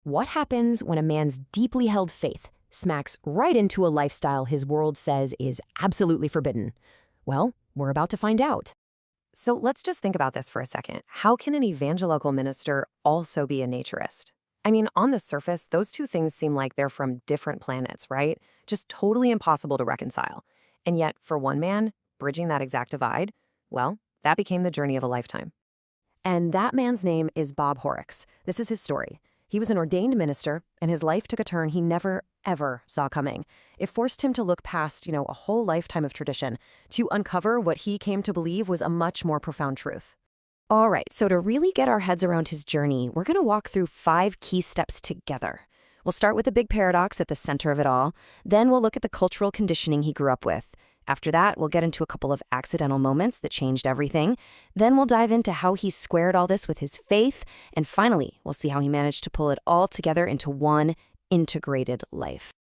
What happens when a man's deeply held faith smacks right into a lifestyle his world says is absolutely forbidden? Well, we're about to find out. So let's just think about this for a second. How can an evangelical minister also be a naturist? I mean, on the surface, those two things seem like they're from different planets, right? Just totally impossible to reconcile. And yet, for one man, bridging that exact divide, well, that became the journey of a lifetime. And that man's name is Bob Horrocks. This is his story. He was an ordained minister, and his life took a turn he never, ever saw coming. It forced him to look past, a whole lifetime of tradition to uncover what he came to believe was a much more profound truth. All right, so to really get our heads around his journey, we're going to walk through 5 key steps together. We'll start with the big paradox at the center of it all. Then we'll look at the cultural conditioning he grew up with. After that, we'll get into a couple of accidental moments that changed everything. Then we'll dive into how he squared all this with his faith. And finally, we'll see how he managed to pull it all together into one integrated life.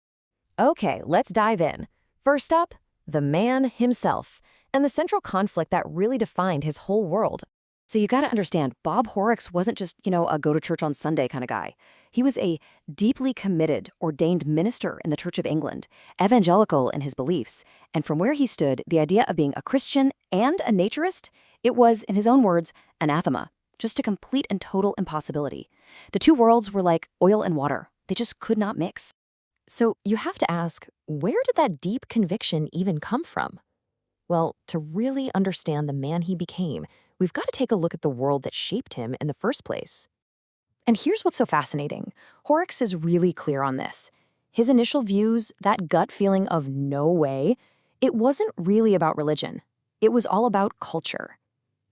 Okay, let's dive in. First up, the man himself, and the central conflict that really defined his whole world. So you got to understand, Bob Horrocks wasn't just, a go-to-church on Sunday kind of guy. He was a deeply committed, ordained minister in the Church of England, evangelical in his beliefs. And from where he stood, the idea of being a Christian and a naturist, it was, in his own words, anathema, just a complete and total impossibility. The two worlds were like oil and water. They just could not mix. So you have to ask, where did that deep conviction even come from? Well, to really understand the man he became, we've got to take a look at the world that shaped him in the first place. And here's what's so fascinating. Horrocks is really clear on this. His initial views, that gut feeling of no way, it wasn't really about religion. It was all about culture.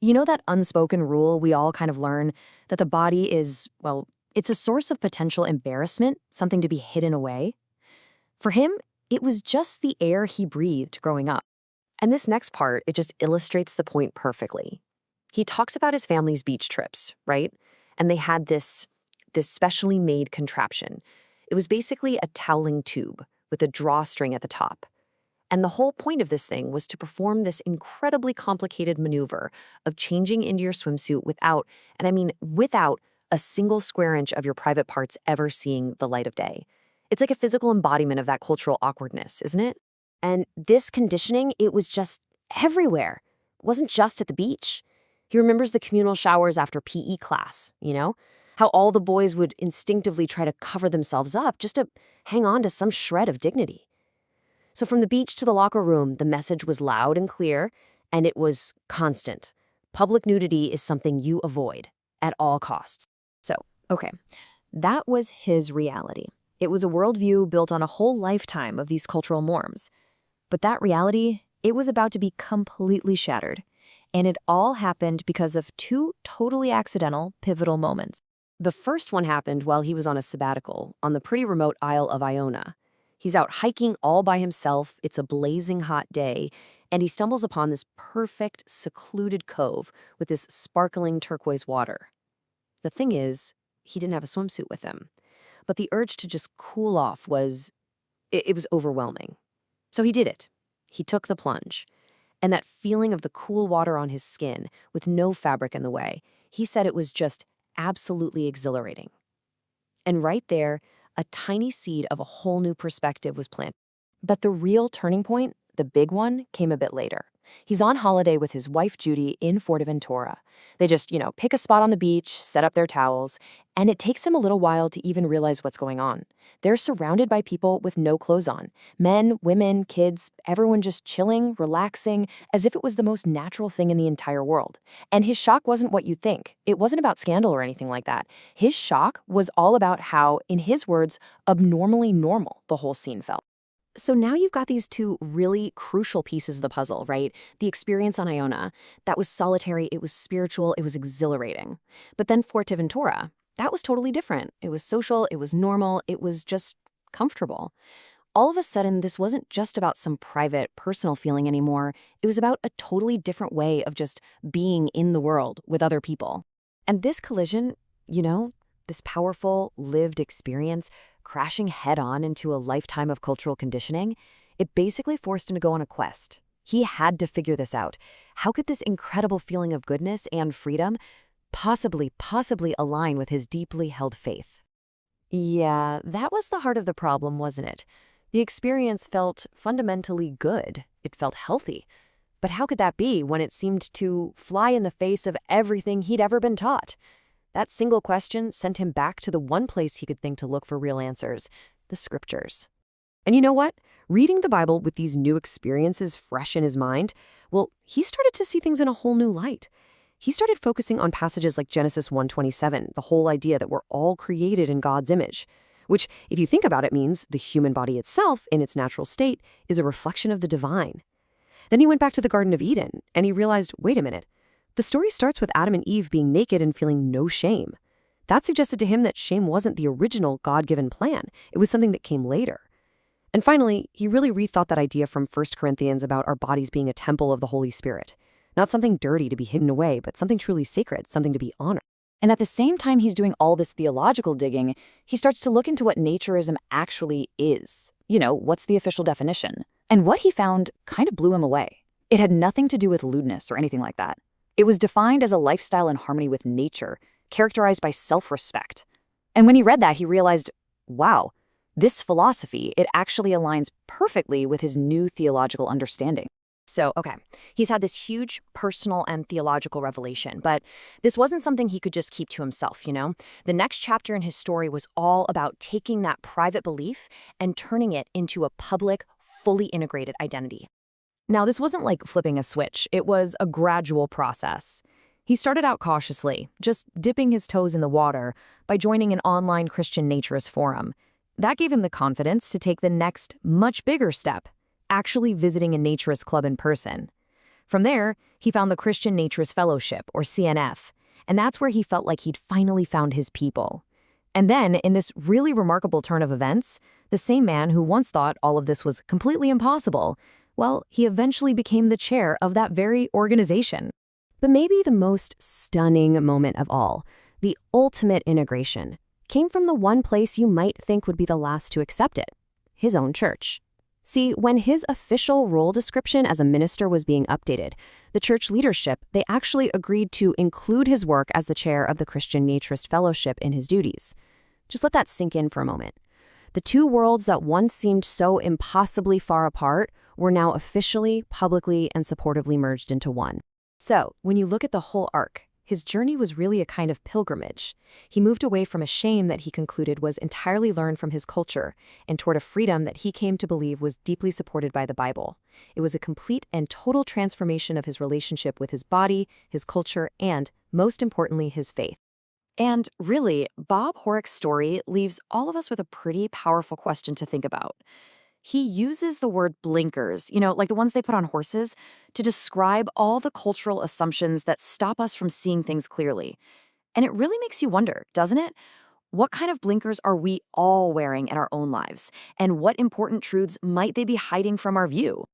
You know that unspoken rule we all kind of learn, that the body is, well, it's a source of potential embarrassment, something to be hidden away? For him, it was just the air he breathed growing up. And this next part, it just illustrates the point perfectly. He talks about his family's beach trips, right? And they had this specially made contraption. It was basically a toweling tube with a drawstring at the top. And the whole point of this thing was to perform this incredibly complicated maneuver of changing into your swimsuit without a single square inch of your private parts ever seeing the light of day. It's like a physical embodiment of that cultural awkwardness, isn't it? And this conditioning, it was just everywhere. It wasn't just at the beach. He remembers the communal showers after PE class, how all the boys would instinctively try to cover themselves up just to hang on to some shred of dignity. So from the beach to the locker room, the message was loud and clear, and it was constant. Public nudity is something you avoid at all costs. So, okay, that was his reality. It was a worldview built on a whole lifetime of these cultural norms. But that reality, it was about to be completely shattered. And it all happened because of 2 totally accidental, pivotal moments. The first one happened while he was on a sabbatical on the pretty remote Isle of Iona. He's out hiking all by himself, it's a blazing hot day, and he stumbles upon this perfect, secluded cove with this sparkling turquoise water. The thing is, he didn't have a swimsuit with him. But the urge to just cool off was overwhelming. So he did it. He took the plunge. And that feeling of the cool water on his skin, with no fabric in the way, he said it was just absolutely exhilarating. And right there, a tiny seed of a whole new perspective was planted. But the real turning point, the big one, came a bit later. He's on holiday with his wife, Judy, in Fuerteventura. They just, pick a spot on the beach, set up their towels, and it takes him a little while to even realize what's going on. They're surrounded by people with no clothes on. Men, women, kids, everyone just chilling, relaxing, as if it was the most natural thing in the entire world. And his shock wasn't what you'd think. It wasn't about scandal or anything like that. His shock was all about how, in his words, abnormally normal the whole scene felt. So now you've got these 2 really crucial pieces of the puzzle, right? The experience on Iona, that was solitary, it was spiritual, it was exhilarating. But then Fuerteventura, that was totally different. It was social, it was normal, it was just comfortable. All of a sudden, this wasn't just about some private, personal feeling anymore. It was about a totally different way of just being in the world with other people. And this collision, this powerful, lived experience, crashing head-on into a lifetime of cultural conditioning, it basically forced him to go on a quest. He had to figure this out. How could this incredible feeling of goodness and freedom possibly align with his deeply held faith? Yeah, that was the heart of the problem, wasn't it? The experience felt fundamentally good. It felt healthy. But how could that be when it seemed to fly in the face of everything he'd ever been taught? That single question sent him back to the one place he could think to look for real answers: the scriptures. And you know what? Reading the Bible with these new experiences fresh in his mind, well, he started to see things in a whole new light. He started focusing on passages like Genesis 1:27, the whole idea that we're all created in God's image, which, if you think about it, means the human body itself, in its natural state, is a reflection of the divine. Then he went back to the Garden of Eden, and he realized, wait a minute, the story starts with Adam and Eve being naked and feeling no shame. That suggested to him that shame wasn't the original God-given plan. It was something that came later. And finally, he really rethought that idea from 1 Corinthians about our bodies being a temple of the Holy Spirit. Not something dirty to be hidden away, but something truly sacred, something to be honored. And at the same time he's doing all this theological digging, he starts to look into what naturism actually is. What's the official definition? And what he found kind of blew him away. It had nothing to do with lewdness or anything like that. It was defined as a lifestyle in harmony with nature, characterized by self-respect. And when he read that, he realized, wow, this philosophy, it actually aligns perfectly with his new theological understanding. So, okay, he's had this huge personal and theological revelation, but this wasn't something he could just keep to himself. The next chapter in his story was all about taking that private belief and turning it into a public, fully integrated identity. Now, this wasn't like flipping a switch. It was a gradual process. He started out cautiously, just dipping his toes in the water by joining an online Christian naturist forum. That gave him the confidence to take the next, much bigger step: actually visiting a naturist club in person. From there, he found the Christian Naturist Fellowship, or CNF, and that's where he felt like he'd finally found his people. And then, in this really remarkable turn of events, the same man who once thought all of this was completely impossible, well, he eventually became the chair of that very organization. But maybe the most stunning moment of all, the ultimate integration, came from the one place you might think would be the last to accept it: his own church. See, when his official role description as a minister was being updated, the church leadership, they actually agreed to include his work as the chair of the Christian Naturist Fellowship in his duties. Just let that sink in for a moment. The two worlds that once seemed so impossibly far apart were now officially, publicly, and supportively merged into one. So, when you look at the whole arc, his journey was really a kind of pilgrimage. He moved away from a shame that he concluded was entirely learned from his culture and toward a freedom that he came to believe was deeply supported by the Bible. It was a complete and total transformation of his relationship with his body, his culture, and, most importantly, his faith. And really, Bob Horrocks' story leaves all of us with a pretty powerful question to think about. He uses the word blinkers, like the ones they put on horses, to describe all the cultural assumptions that stop us from seeing things clearly. And it really makes you wonder, doesn't it? What kind of blinkers are we all wearing in our own lives? And what important truths might they be hiding from our view?